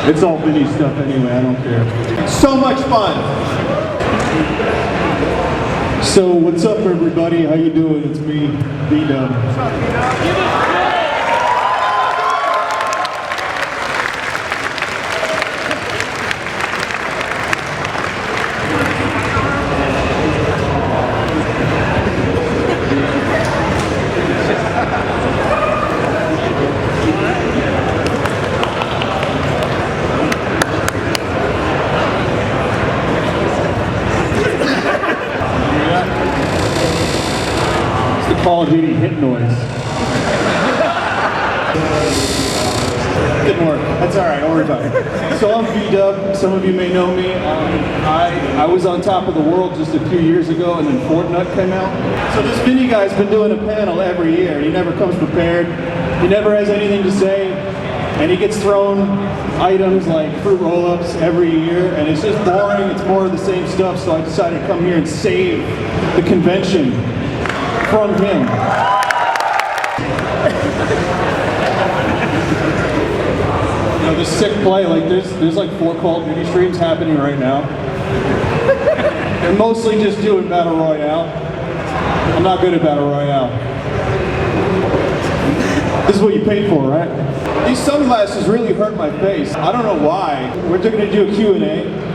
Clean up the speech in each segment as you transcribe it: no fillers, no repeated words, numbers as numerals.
It's all Vinny stuff anyway, I don't care. So much fun! So what's up everybody, how you doing? It's me, V-Dub. What's up, V-Dub? Call of Duty hit noise. Didn't work. That's alright, don't worry about it. So I'm V-Dub, some of you may know me. I was on top of the world just a few years ago and then Fortnite came out. So this Vinny guy's been doing a panel every year. He never comes prepared, he never has anything to say, and he gets thrown items like fruit roll-ups every year, and it's just boring, it's more of the same stuff, so I decided to come here and save the convention from him. You know, this sick play, like there's like 4 Call of Duty streams happening right now. They're mostly just doing Battle Royale. I'm not good at Battle Royale. This is what you paid for, right? These sunglasses really hurt my face. I don't know why. We're going to do a Q&A.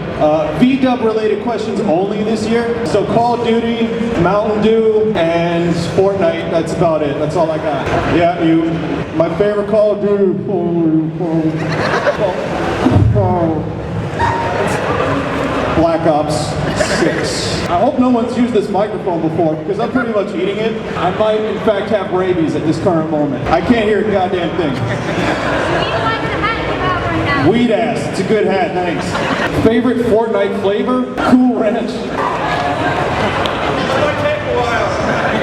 V-Dub related questions only this year. So Call of Duty, Mountain Dew, and Fortnite, that's about it. That's all I got. Yeah, you. My favorite Call of Duty. Black Ops 6. I hope no one's used this microphone before because I'm pretty much eating it. I might in fact have rabies at this current moment. I can't hear a goddamn thing. Weed ass, it's a good hat, thanks. Favorite Fortnite flavor? Cool Ranch.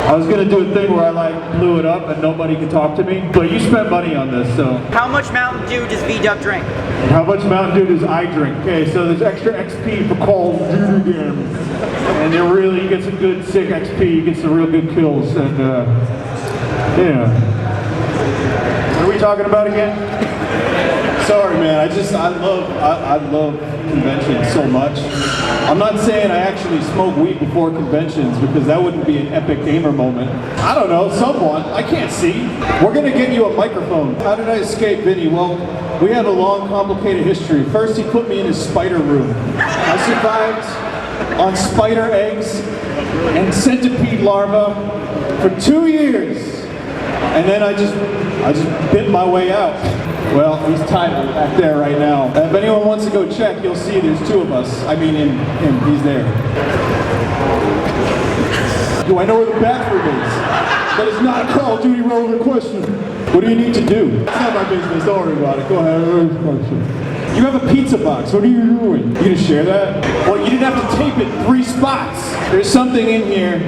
I was gonna do a thing where I like blew it up and nobody could talk to me, but you spent money on this, so. How much Mountain Dew does V-Dub drink? How much Mountain Dew does I drink? Okay, so there's extra XP for Call of Duty games. And it really gets a good sick XP, you get some real good kills, and yeah. What are we talking about again? Sorry, man. I love conventions so much. I'm not saying I actually smoke weed before conventions because that wouldn't be an epic gamer moment. I don't know, someone. I can't see. We're gonna get you a microphone. How did I escape Vinny? Well, we have a long, complicated history. First, he put me in his spider room. I survived on spider eggs and centipede larvae for 2 years. And then I just bit my way out. Well, he's tied back there right now. If anyone wants to go check, you'll see there's 2 of us. I mean, him, he's there. Do I know where the bathroom is? That is not a Call of Duty relevant question. What do you need to do? It's not my business, don't worry about it. Go ahead. You have a pizza box, what are you doing? You gonna share that? Well, you didn't have to tape it 3 spots. There's something in here.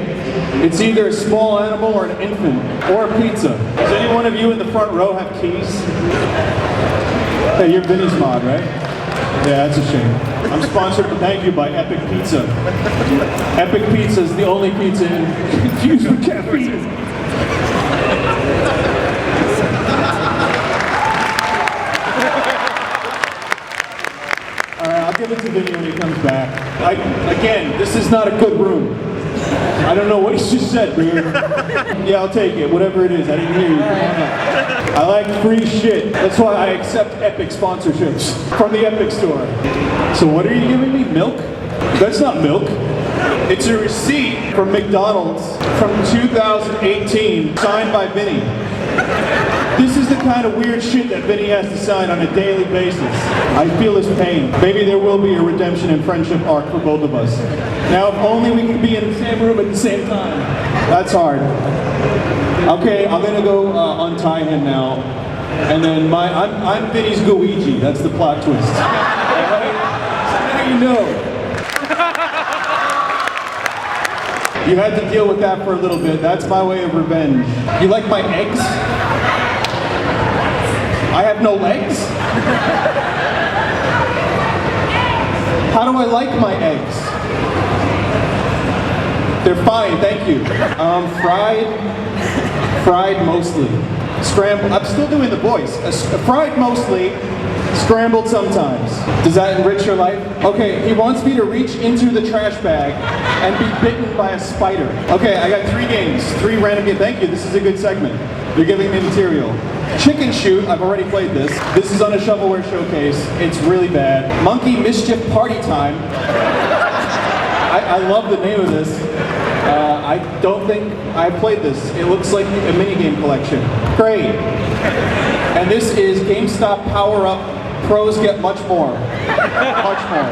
It's either a small animal or an infant, or a pizza. Does any one of you in the front row have keys? Hey, you're Vinny's mod, right? Yeah, that's a shame. I'm sponsored, thank you, by Epic Pizza. Epic Pizza is the only pizza infused with caffeine. Alright, I'll give it to Vinny when he comes back. Again, this is not a good room. I don't know what he just said, dude. Yeah, I'll take it, whatever it is. I didn't hear you. Come on up. I like free shit. That's why I accept Epic sponsorships from the Epic store. So what are you giving me? Milk? That's not milk. It's a receipt from McDonald's from 2018, signed by Vinny. This is the kind of weird shit that Vinny has to sign on a daily basis. I feel his pain. Maybe there will be a redemption and friendship arc for both of us. Now, if only we could be in the same room at the same time. That's hard. Okay, I'm gonna go untie him now. And then I'm Vinny's Luigi. That's the plot twist. Alright? Now you know. You had to deal with that for a little bit. That's my way of revenge. You like my eggs? I have no legs? How do I like my eggs? They're fine, thank you. Fried mostly. Scrambled, I'm still doing the voice. Fried mostly, scrambled sometimes. Does that enrich your life? Okay, he wants me to reach into the trash bag and be bitten by a spider. Okay, I got 3 games, 3 random games. Thank you, this is a good segment. You're giving me material. Chicken Shoot, I've already played this. This is on a shovelware showcase. It's really bad. Monkey Mischief Party Time. I love the name of this. I don't think I've played this. It looks like a minigame collection. Great. And this is GameStop Power Up. Pros get much more. Much more.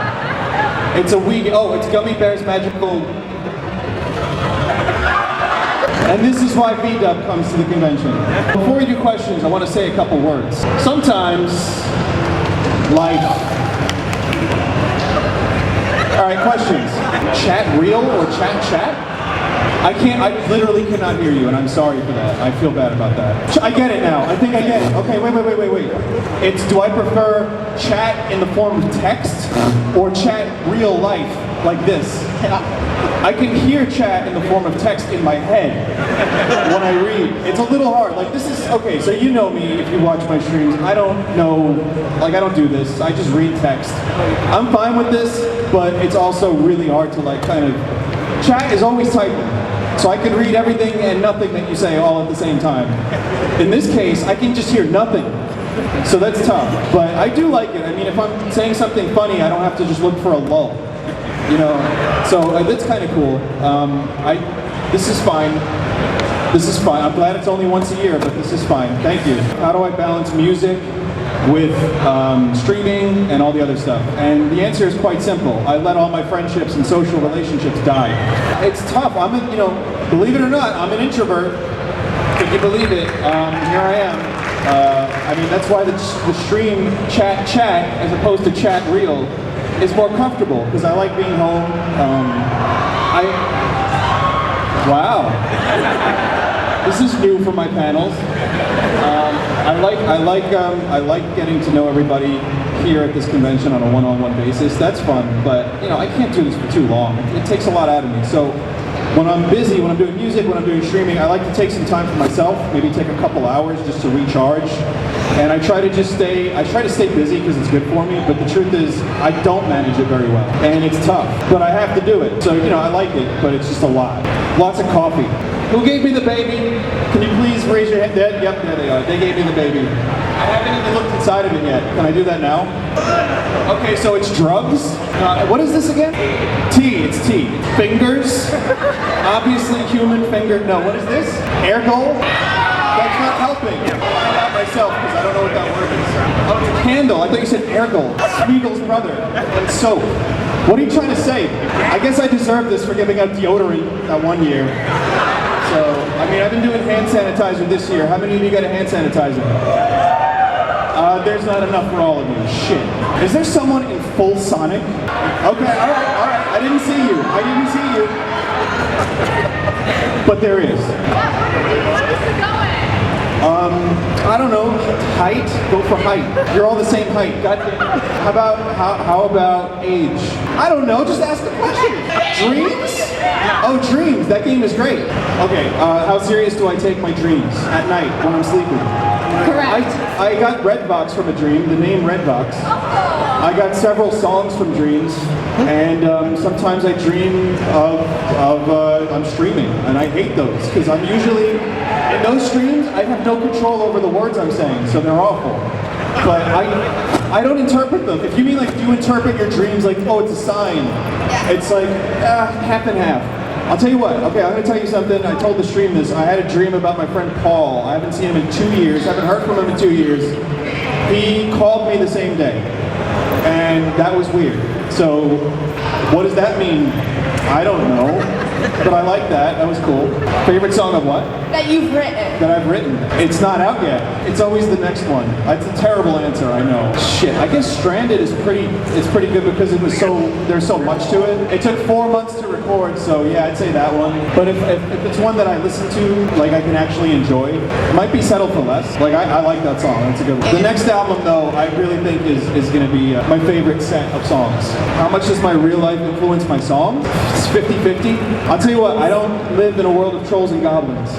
It's a Wii. Oh, it's Gummy Bears Magical. And this is why VDub comes to the convention. Before we do questions, I want to say a couple words. Sometimes, life. All right, questions. Chat real or chat? I literally cannot hear you, and I'm sorry for that. I feel bad about that. I get it now. I think I get it. Okay, wait. It's, do I prefer chat in the form of text or chat real life like this? I can hear chat in the form of text in my head when I read. It's a little hard. Like this is, okay, so you know me if you watch my streams. I don't know, like I don't do this. I just read text. I'm fine with this, but it's also really hard to like kind of, chat is always typing. So I can read everything and nothing that you say all at the same time. In this case, I can just hear nothing. So that's tough, but I do like it. I mean, if I'm saying something funny, I don't have to just look for a lull. You know, so that's kind of cool. This is fine. This is fine. I'm glad it's only once a year, but this is fine. Thank you. How do I balance music with streaming and all the other stuff? And the answer is quite simple. I let all my friendships and social relationships die. It's tough. You know, believe it or not, I'm an introvert. If you believe it, here I am. I mean, that's why the stream chat as opposed to chat real is more comfortable because I like being home. Wow. This is new for my panels. I like getting to know everybody here at this convention on a one-on-one basis. That's fun, but you know I can't do this for too long. It takes a lot out of me. So when I'm busy, when I'm doing music, when I'm doing streaming, I like to take some time for myself. Maybe take a couple hours just to recharge. And I try to stay busy because it's good for me. But the truth is, I don't manage it very well, and it's tough. But I have to do it. So you know I like it, but it's just a lot. Lots of coffee. Who gave me the baby? Can you please raise your hand? Yep, there they are. They gave me the baby. I haven't even looked inside of it yet. Can I do that now? Okay, so it's drugs. What is this again? Tea, it's tea. Fingers. Obviously human finger. No, what is this? Ergol? That's not helping. I'll find out myself because I don't know what that word is. Oh, it's a candle. I thought you said Ergol. Spiegel's brother. And soap. What are you trying to say? I guess I deserve this for giving out deodorant that one year. So, I mean, I've been doing hand sanitizer this year. How many of you got a hand sanitizer? There's not enough for all of you. Shit. Is there someone in full Sonic? Okay, all right. I didn't see you. But there is. I don't know. Height? Go for height. You're all the same height. Goddamn. How about age? I don't know. Just ask the question. Dreams? Oh, dreams. That game is great. Okay. How serious do I take my dreams at night when I'm sleeping? Correct. I got Redbox from a dream. The name Redbox. I got several songs from dreams, and sometimes I dream of I'm streaming, and I hate those because I'm usually in those streams. I have no control over the words I'm saying, so they're awful. But I don't interpret them. If you mean like, do you interpret your dreams like, oh, it's a sign? It's like half and half. I'll tell you what. Okay, I'm gonna tell you something. I told the stream this. I had a dream about my friend Paul. I haven't seen him in 2 years. Haven't heard from him in 2 years. He called me the same day, and that was weird. So, what does that mean? I don't know, but I like that. That was cool. Favorite song of what? That you've written. That I've written. It's not out yet. It's always the next one. It's a terrible answer, I know. Shit. I guess Stranded is pretty good because there's so much to it. It took 4 months to record, so yeah, I'd say that one. But if it's one that I listen to, like I can actually enjoy, it might be Settle for Less. Like I like that song. That's a good one. The next album, though, I really think is going to be my favorite set of songs. How much does my real life influence my songs? It's 50-50. I'll tell you what, I don't live in a world of trolls and goblins.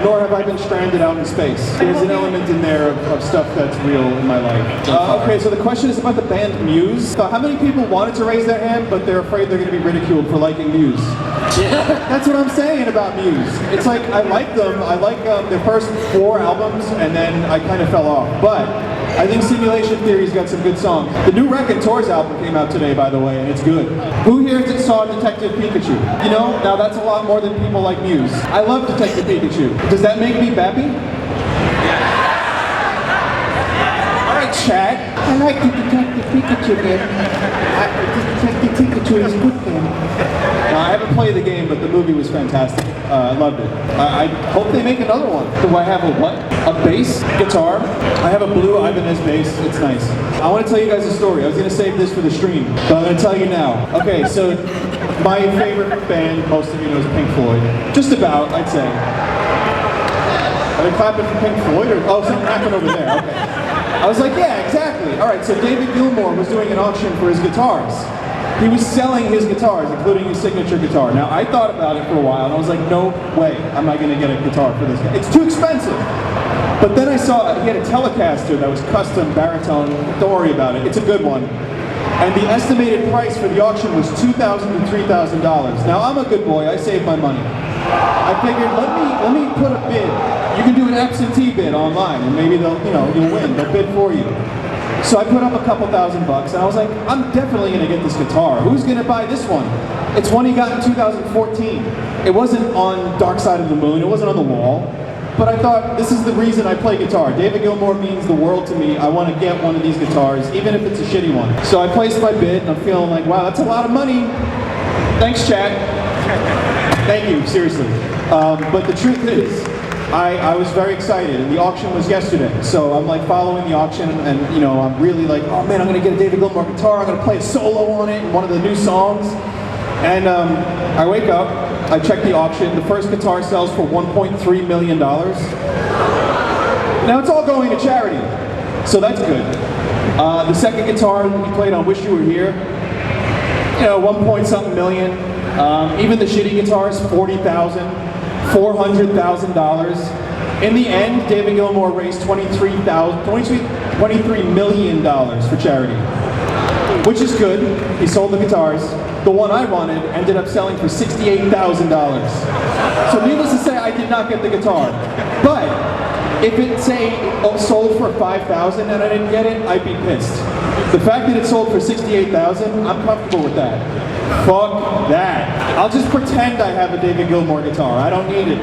Nor have I been stranded out in space. There's an element in there of stuff that's real in my life. Okay, so the question is about the band Muse. So how many people wanted to raise their hand, but they're afraid they're going to be ridiculed for liking Muse? That's what I'm saying about Muse. It's like, I like them. I like their first 4 albums, and then I kind of fell off. But I think Simulation Theory's got some good songs. The new Raconteurs album came out today, by the way, and it's good. Who here saw Detective Pikachu? You know, now that's a lot more than people like Muse. I love Detective Pikachu. Does that make me Bappy? Alright, chat. I like the Detective Pikachu game. Detective Pikachu is a good game. I haven't played the game, but the movie was fantastic. I loved it. I hope they make another one. Do I have a what? A bass guitar. I have a blue Ibanez bass. It's nice. I want to tell you guys a story. I was going to save this for the stream, but I'm going to tell you now. Okay, so my favorite band, most of you know, is Pink Floyd. Just about, I'd say. Are they clapping for Pink Floyd? Or, oh, something happened over there. Okay. I was like, yeah, exactly. All right, so David Gilmour was doing an auction for his guitars. He was selling his guitars, including his signature guitar. Now, I thought about it for a while, and I was like, no way am I going to get a guitar for this guy. It's too expensive. But then I saw he had a Telecaster that was custom baritone. Don't worry about it. It's a good one. And the estimated price for the auction was $2,000 to $3,000. Now, I'm a good boy. I saved my money. I figured, let me put a bid. You can do an absentee bid online, and maybe you'll win. They'll bid for you. So I put up a couple $1,000 bucks, and I was like, I'm definitely going to get this guitar. Who's going to buy this one? It's one he got in 2014. It wasn't on Dark Side of the Moon. It wasn't on the wall. But I thought, this is the reason I play guitar. David Gilmour means the world to me. I want to get one of these guitars, even if it's a shitty one. So I placed my bid, and I'm feeling like, wow, that's a lot of money. Thanks, chat. Thank you, seriously. But the truth is, I was very excited, and the auction was yesterday. So I'm like following the auction, and I'm really like, oh man, I'm gonna get a David Gilmour guitar. I'm gonna play a solo on it, one of the new songs. And I wake up, I check the auction. The first guitar sells for $1.3 million. Now it's all going to charity, so that's good. The second guitar he played on Wish You Were Here, 1 point something million. Even the shitty guitars, $40,000, $400,000. In the end, David Gilmour raised $23 million for charity, which is good. He sold the guitars. The one I wanted ended up selling for $68,000. So needless to say, I did not get the guitar. But if it, say, sold for $5,000 and I didn't get it, I'd be pissed. The fact that it sold for $68,000, I'm comfortable with that. Fuck that. I'll just pretend I have a David Gilmour guitar. I don't need it.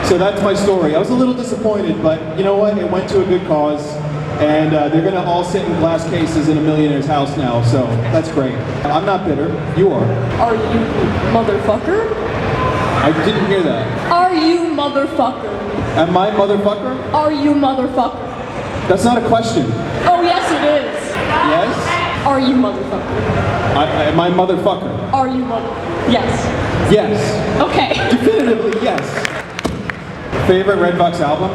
So that's my story. I was a little disappointed, but you know what? It went to a good cause. And they're going to all sit in glass cases in a millionaire's house now, so that's great. I'm not bitter. You are. Are you motherfucker? I didn't hear that. Are you motherfucker? Am I motherfucker? Are you motherfucker? That's not a question. Oh, yes it is. Yes? Are you motherfucker? Am I motherfucker? Are you mother... Yes. Yes. Okay. Definitively yes. Favorite Redbox album?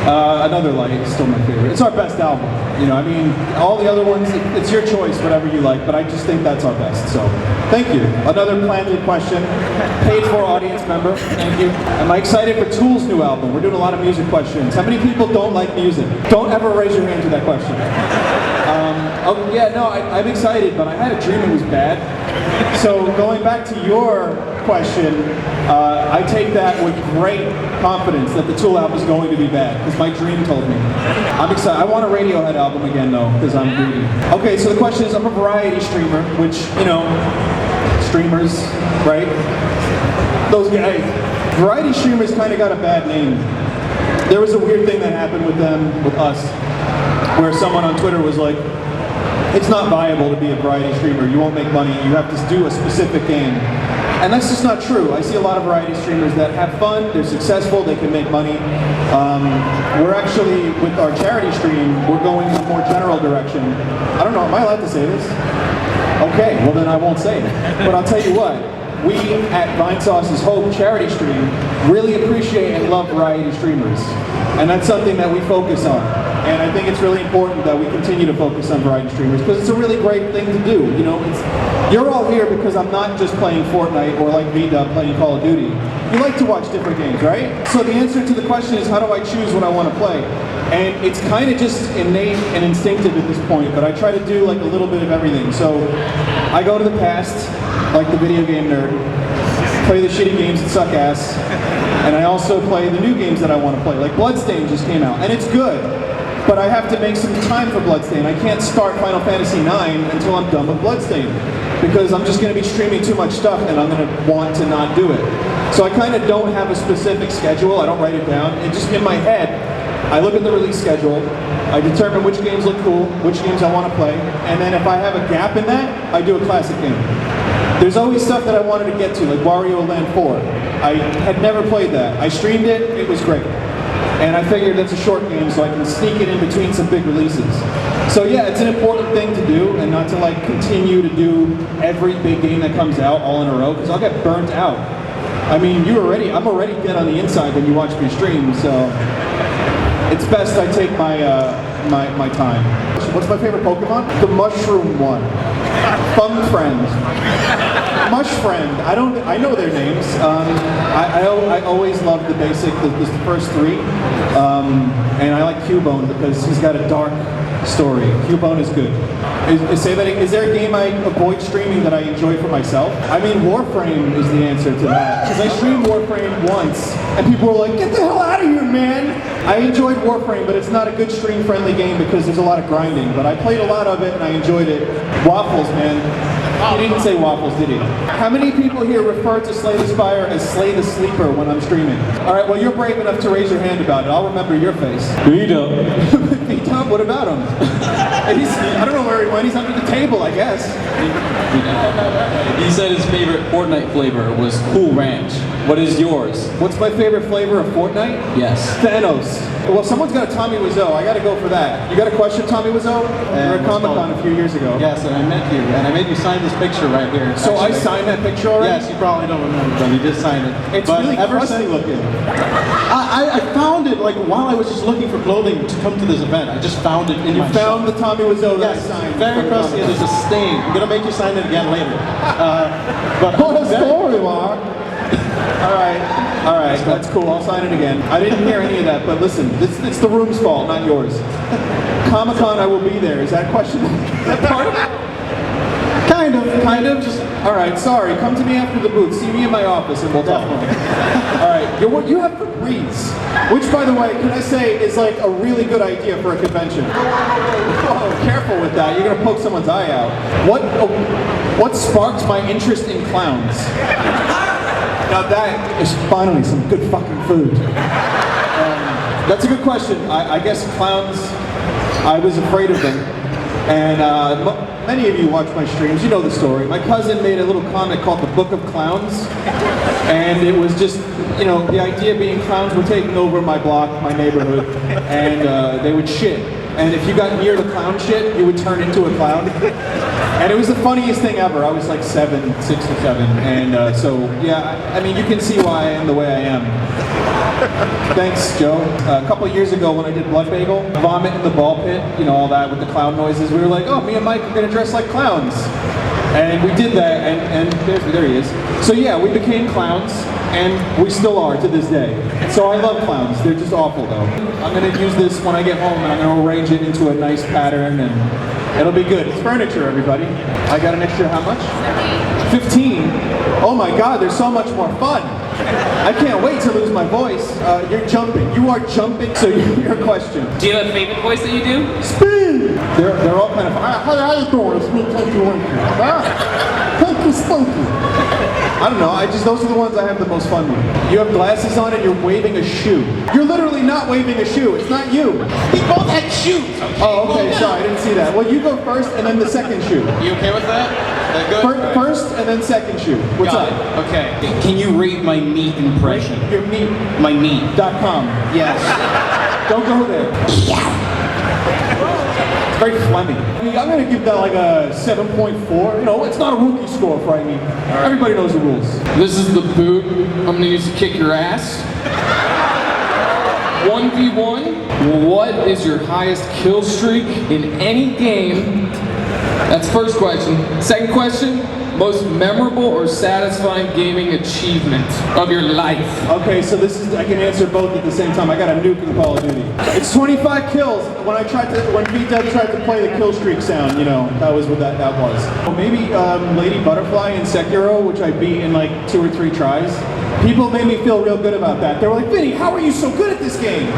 Another Light is still my favorite. It's our best album. I mean, all the other ones, it's your choice, whatever you like, but I just think that's our best, so thank you. Another planted question. Paid for audience member, thank you. Am I excited for Tool's new album? We're doing a lot of music questions. How many people don't like music? Don't ever raise your hand to that question. Oh, yeah, no, I'm excited, but I had a dream it was bad. So going back to your question, I take that with great confidence that the Tool album is going to be bad, because my dream told me. I'm excited. I want a Radiohead album again, though, because I'm greedy. Okay, so the question is, I'm a variety streamer, which, streamers, right? Those guys. Variety streamers kind of got a bad name. There was a weird thing that happened with them, with us, where someone on Twitter was like, it's not viable to be a variety streamer. You won't make money. You have to do a specific game. And that's just not true. I see a lot of variety streamers that have fun, they're successful, they can make money. We're actually, with our charity stream, we're going in a more general direction. I don't know, am I allowed to say this? Okay, well then I won't say it. But I'll tell you what, we at Vinesauce's Hope charity stream really appreciate and love variety streamers. And that's something that we focus on. And I think it's really important that we continue to focus on variety streamers because it's a really great thing to do. You know, you're all here because I'm not just playing Fortnite or like VDub playing Call of Duty. You like to watch different games, right? So the answer to the question is, how do I choose what I want to play? And it's kind of just innate and instinctive at this point, but I try to do like a little bit of everything. So I go to the past, like the video game nerd, play the shitty games that suck ass, and I also play the new games that I want to play. Like Bloodstained just came out, and it's good, but I have to make some time for Bloodstained. I can't start Final Fantasy IX until I'm done with Bloodstained, because I'm just going to be streaming too much stuff and I'm going to want to not do it. So I kind of don't have a specific schedule, I don't write it down, it's just in my head. I look at the release schedule, I determine which games look cool, which games I want to play, and then if I have a gap in that, I do a classic game. There's always stuff that I wanted to get to, like Wario Land 4. I had never played that. I streamed it, it was great. And I figured that's a short game, so I can sneak it in between some big releases. So yeah, it's an important thing to do, and not to like continue to do every big game that comes out all in a row, because I'll get burnt out. I mean, I'm already dead on the inside when you watch me stream, so it's best I take my time. What's my favorite Pokemon? The mushroom one. Thumb Friend. Mush Friend. I know their names. I always love the basic, the first three. And I like Cubone because he's got a dark story. Cubone is good. Is there a game I avoid streaming that I enjoy for myself? I mean, Warframe is the answer to that. Because I streamed Warframe once, and people were like, "Get the hell out of here, man!" I enjoyed Warframe, but it's not a good stream-friendly game because there's a lot of grinding. But I played a lot of it, and I enjoyed it. Waffles, man. He didn't say waffles, did he? How many people here refer to Slay the Spire as Slay the Sleeper when I'm streaming? All right, well, you're brave enough to raise your hand about it. I'll remember your face. Vito. Vito, what about him? I don't know where he went. He's under the table, I guess. He said his favorite Fortnite flavor was Cool Ranch. What is yours? What's my favorite flavor of Fortnite? Yes. Thanos. Well, someone's got a Tommy Wiseau. I gotta go for that. You got a question, Tommy Wiseau? You were at Comic-Con a few years ago. Yes, and I met you, and I made you sign this picture right here. So I signed that picture already? Yes, you probably don't remember, but you did sign it. It's but really crusty looking. I found it like while I was just looking for clothing to come to this event. I just found it in my shop. You found the Tommy Wiseau that I Yes, signed. very crusty, and there's a stain. I'm gonna make you sign it again later. But What a story, Mark. All right, that's cool. I'll sign it again. I didn't hear any of that, but listen, it's the room's fault, not yours. Comic-Con, I will be there. Is that question? Is that part of it? Kind of. Just all right. Sorry. Come to me after the booth. See me in my office, and we'll talk. All right. You have Febreze, which, by the way, can I say is like a really good idea for a convention. Oh, careful with that. You're gonna poke someone's eye out. What sparked my interest in clowns? Now that is finally some good fucking food. That's a good question. I guess clowns, I was afraid of them. And many of you watch my streams, you know the story. My cousin made a little comic called The Book of Clowns. And it was just, you know, the idea being clowns were taking over my block, my neighborhood, and they would shit. And if you got near the clown shit, you would turn into a clown. And it was the funniest thing ever. I was like 6 or 7. And so, yeah, I mean, you can see why I am the way I am. Thanks, Joe. A couple of years ago when I did Blood Bagel, vomit in the ball pit, you know, all that with the clown noises, we were like, oh, me and Mike are going to dress like clowns. And we did that, and there he is. So yeah, we became clowns, and we still are to this day. So I love clowns. They're just awful, though. I'm going to use this when I get home, and I'm going to arrange it into a nice pattern, and it'll be good. It's furniture, everybody. I got an extra how much? 15. Oh my God, they're so much more fun. I can't wait to lose my voice. You're jumping. You are jumping. So your question. Do you have a favorite voice that you do? Speed! They're all kind of, how you doing? It's me, Thank you, Thank you, Spunky. I don't know, those are the ones I have the most fun with. You have glasses on and you're waving a shoe. You're literally not waving a shoe, it's not you. We both had shoes. Okay? Oh, okay, sorry, I didn't see that. Well, you go first and then the second shoe. You okay with that? That good? First and then second shoe. What's Got up? it. Okay. Can you read my meat impression? Your meat. My meat. .com. Yes. Don't go there. It's very phlegmy. I'm going to give that like a 7.4. You know, it's not a rookie score, Friday. Everybody knows the rules. This is the boot I'm gonna use to kick your ass. 1v1. What is your highest kill streak in any game? That's first question. Second question, most memorable or satisfying gaming achievement of your life? Okay, so this is, I can answer both at the same time. I got a nuke in Call of Duty. It's 25 kills. When V-Dub tried to play the kill streak sound, you know, that was what that was. Maybe Lady Butterfly in Sekiro, which I beat in like 2 or 3 tries. People made me feel real good about that. They were like, Vinny, how are you so good at this game?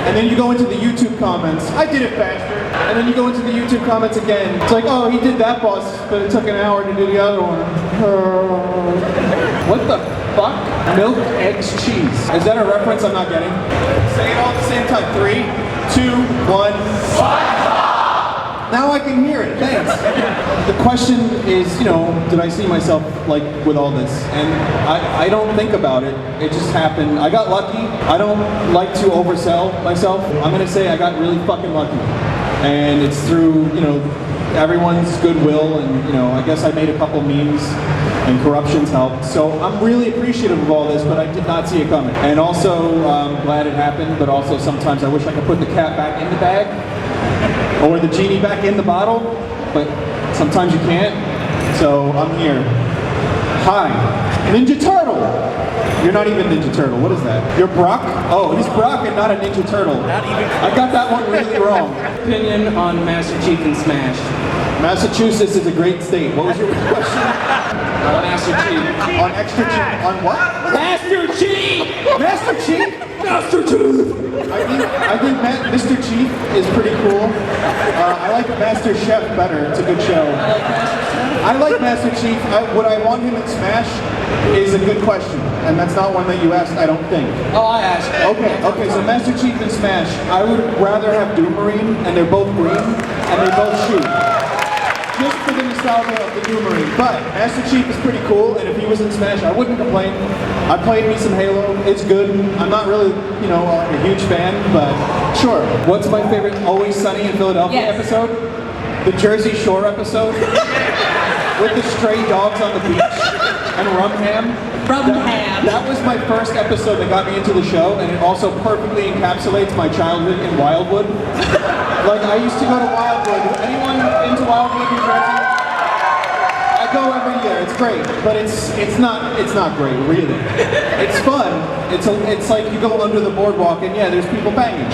And then you go into the YouTube comments, I did it faster. And then you go into the YouTube comments again. It's like, oh, he did that boss, but it took an hour to do the other one. What the fuck? Milk, eggs, cheese. Is that a reference I'm not getting? Say it all at the same time. 3, 2, 1. Now I can hear it, thanks. The question is, you know, did I see myself like with all this? And I don't think about it, it just happened. I got lucky. I don't like to oversell myself. I'm gonna say I got really fucking lucky. And it's through, you know, everyone's goodwill and, you know, I guess I made a couple memes and corruptions helped. So I'm really appreciative of all this, but I did not see it coming. And also, I'm glad it happened, but also sometimes I wish I could put the cat back in the bag or the genie back in the bottle, but sometimes you can't. So I'm here. Hi, Ninja Turtle. You're not even Ninja Turtle. What is that? You're Brock? Oh, he's Brock and not a Ninja Turtle. I got that one really wrong. Opinion on Master Chief and Smash. Massachusetts is a great state. What was your question? Master Chief. On extra chief? On what? Master Chief! Master Chief? Master Chief! I think Mr. Chief is pretty cool. I like Master Chef better. It's a good show. I like Master Chief. Would I want him in Smash is a good question. And that's not one that you asked, I don't think. Oh, I asked. Okay, so Master Chief in Smash, I would rather have Doom Marine, and they're both green, and they both shoot. Just for the nostalgia of the Doom Marine. But Master Chief is pretty cool, and if he was in Smash, I wouldn't complain. I played me some Halo, it's good. I'm not really, you know, a huge fan, but sure. What's my favorite Always Sunny in Philadelphia episode? The Jersey Shore episode? With the stray dogs on the beach and rum ham. That was my first episode that got me into the show, and it also perfectly encapsulates my childhood in Wildwood. Like, I used to go to Wildwood. Anyone into Wildwood, New Jersey? I go every year. It's great, but it's not great, really. It's fun. It's like you go under the boardwalk, and yeah, there's people banging.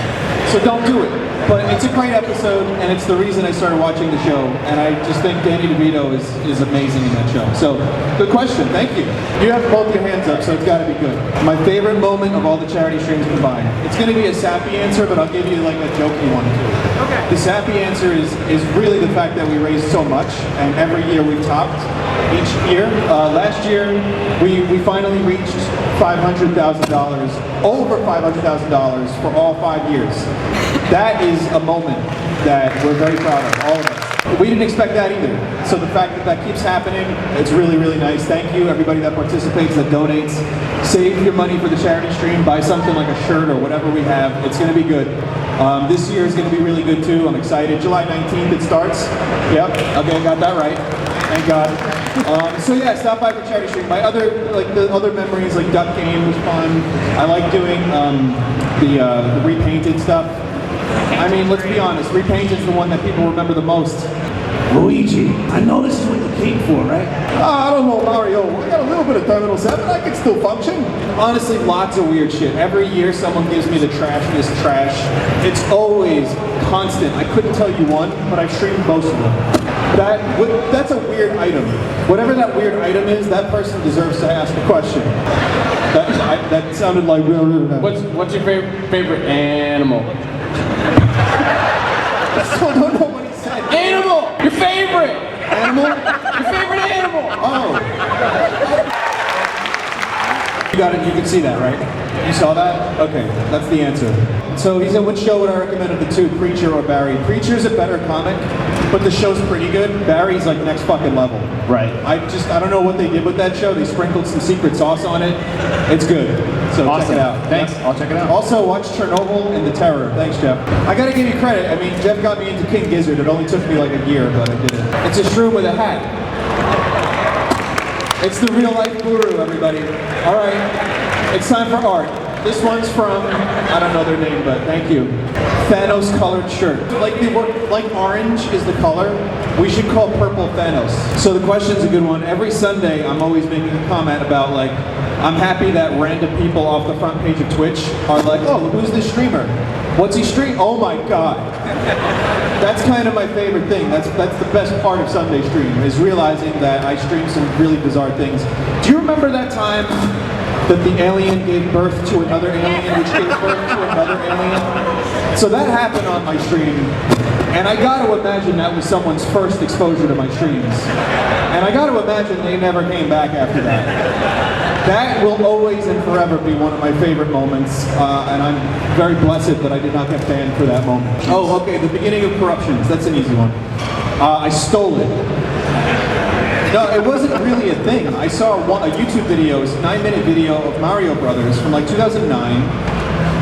So don't do it. But it's a great episode, and it's the reason I started watching the show. And I just think Danny DeVito is amazing in that show. So, good question. Thank you. You have both your hands up, so it's got to be good. My favorite moment of all the charity streams combined. It's going to be a sappy answer, but I'll give you like a jokey one too. Okay. The sappy answer is really the fact that we raised so much, and every year we've topped each year. Last year, we finally reached $500,000, over $500,000 for all 5 years. That is a moment that we're very proud of, all of us. We didn't expect that either. So the fact that that keeps happening, it's really, really nice. Thank you, everybody that participates, that donates. Save your money for the charity stream. Buy something like a shirt or whatever we have. It's going to be good. This year is going to be really good too. I'm excited. July 19th it starts. Yep. Okay, I got that right. Thank God. So yeah, stop by for charity stream. My other, the other memories, like Duck Game was fun. I like doing the repainted stuff. I mean, let's be honest, repaint is the one that people remember the most. Luigi, I know this is what you came for, right? I don't know, Mario. I got a little bit of Terminal 7, I can still function. Honestly, lots of weird shit. Every year someone gives me the trashiest trash. It's always constant. I couldn't tell you one, but I've streamed most of them. That's a weird item. Whatever that weird item is, that person deserves to ask a question. That sounded like... What's your favorite animal? I still don't know what he said. Animal! Your favorite! Animal? Your favorite animal! Oh. You got it, you can see that, right? You saw that? Okay, that's the answer. So he said, which show would I recommend of the two, Preacher or Barry? Preacher's a better comic, but the show's pretty good. Barry's like next fucking level. Right. I don't know what they did with that show. They sprinkled some secret sauce on it. It's good. So Awesome. check it out. Thanks. I'll check it out. Also, watch Chernobyl and The Terror. Thanks, Jeff. I gotta give you credit. I mean, Jeff got me into King Gizzard. It only took me like a year, but I did it. It's a shroom with a hat. It's the real life guru, everybody. All right, it's time for art. This one's from, I don't know their name, but thank you. Thanos colored shirt. Like orange is the color, we should call purple Thanos. So the question's a good one. Every Sunday, I'm always making a comment about like, I'm happy that random people off the front page of Twitch are like, oh, who's this streamer? What's he stream? Oh my God. That's kind of my favorite thing. That's the best part of Sunday stream, is realizing that I stream some really bizarre things. Do you remember that time that the alien gave birth to another alien, which gave birth to another alien? So that happened on my stream, and I got to imagine that was someone's first exposure to my streams. And I got to imagine they never came back after that. That will always and forever be one of my favorite moments, and I'm very blessed that I did not get banned for that moment. Oh, okay, the beginning of Corruptions, that's an easy one. I stole it. No, it wasn't really a thing. I saw a YouTube video, it was a 9-minute video of Mario Brothers from like 2009.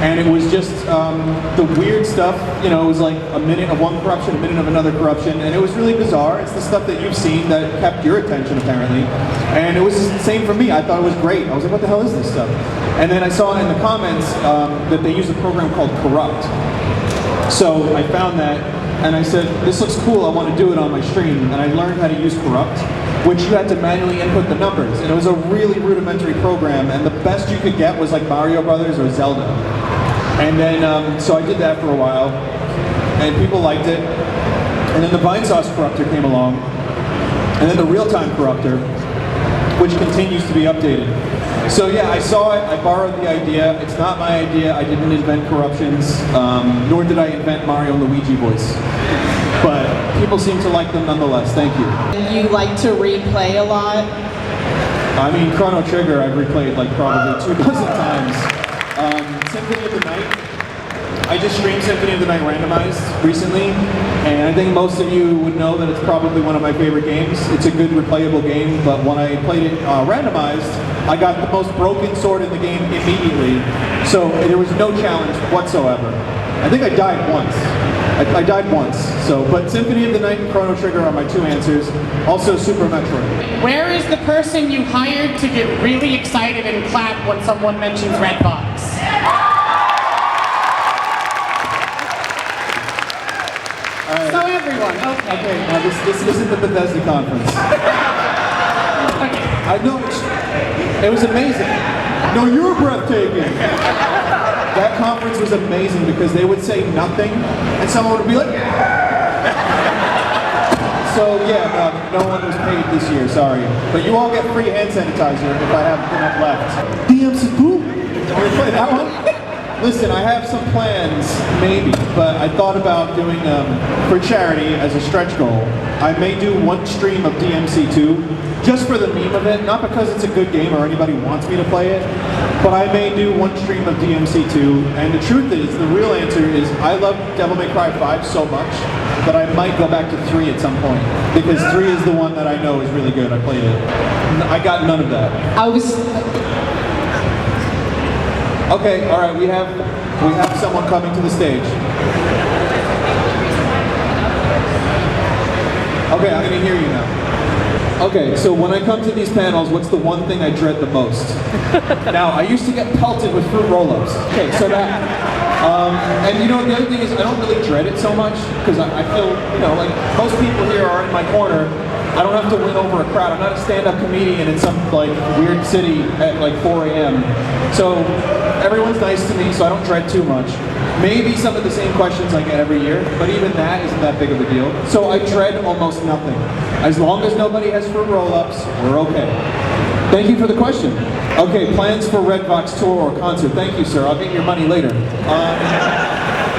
And it was just the weird stuff, you know, it was like a minute of one corruption, a minute of another corruption, and it was really bizarre. It's the stuff that you've seen that kept your attention, apparently. And it was the same for me. I thought it was great. I was like, what the hell is this stuff? And then I saw in the comments that they use a program called Corrupt. So I found that, and I said, this looks cool, I want to do it on my stream. And I learned how to use Corrupt, which you had to manually input the numbers. And it was a really rudimentary program, and the best you could get was like Mario Brothers or Zelda. And then, so I did that for a while, and people liked it. And then the Vinesauce corruptor came along, and then the real-time corruptor, which continues to be updated. So yeah, I saw it, I borrowed the idea. It's not my idea, I didn't invent corruptions, nor did I invent Mario and Luigi voice. But people seem to like them nonetheless, thank you. You like to replay a lot? I mean, Chrono Trigger I've replayed like probably 2 dozen times. Symphony of the Night. I just streamed Symphony of the Night randomized recently, and I think most of you would know that it's probably one of my favorite games. It's a good replayable game, but when I played it randomized, I got the most broken sword in the game immediately, so there was no challenge whatsoever. I think I died once. I died once, but Symphony of the Night and Chrono Trigger are my 2 answers. Also Super Metroid. Where is the person you hired to get really excited and clap when someone mentions Redbox? Right. So everyone, okay. Okay, now this isn't the Bethesda conference. Okay. I know, it was amazing. No, you're breathtaking. That conference was amazing because they would say nothing, and someone would be like, so yeah, no one was paid this year, sorry. But you all get free hand sanitizer if I have enough left. DMC Boom! Can we play that one? Listen, I have some plans, maybe, but I thought about doing, for charity as a stretch goal, I may do 1 stream of DMC2, just for the meme of it, not because it's a good game or anybody wants me to play it, but I may do 1 stream of DMC2, and the truth is, the real answer is, I love Devil May Cry 5 so much, that I might go back to 3 at some point, because 3 is the one that I know is really good, I played it. I got none of that. Okay, all right, we have someone coming to the stage. Okay, I'm gonna hear you now. Okay, so when I come to these panels, what's the one thing I dread the most? Now, I used to get pelted with fruit roll-ups. Okay, so that, and you know, the other thing is I don't really dread it so much, because I feel, you know, like most people here are in my corner. I don't have to win over a crowd. I'm not a stand-up comedian in some like weird city at like 4 a.m. So everyone's nice to me, so I don't dread too much. Maybe some of the same questions I get every year, but even that isn't that big of a deal. So I dread almost nothing. As long as nobody has fruit roll-ups, we're okay. Thank you for the question. Okay, plans for Redbox tour or concert. Thank you, sir. I'll get your money later.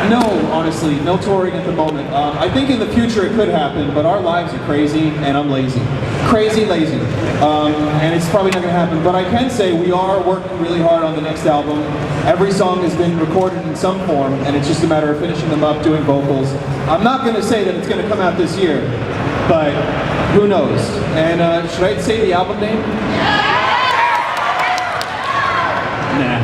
No, honestly, no touring at the moment. I think in the future it could happen, but our lives are crazy, and I'm lazy. Crazy lazy. And it's probably not going to happen, but I can say we are working really hard on the next album. Every song has been recorded in some form, and it's just a matter of finishing them up, doing vocals. I'm not going to say that it's going to come out this year, but who knows? And should I say the album name? Nah.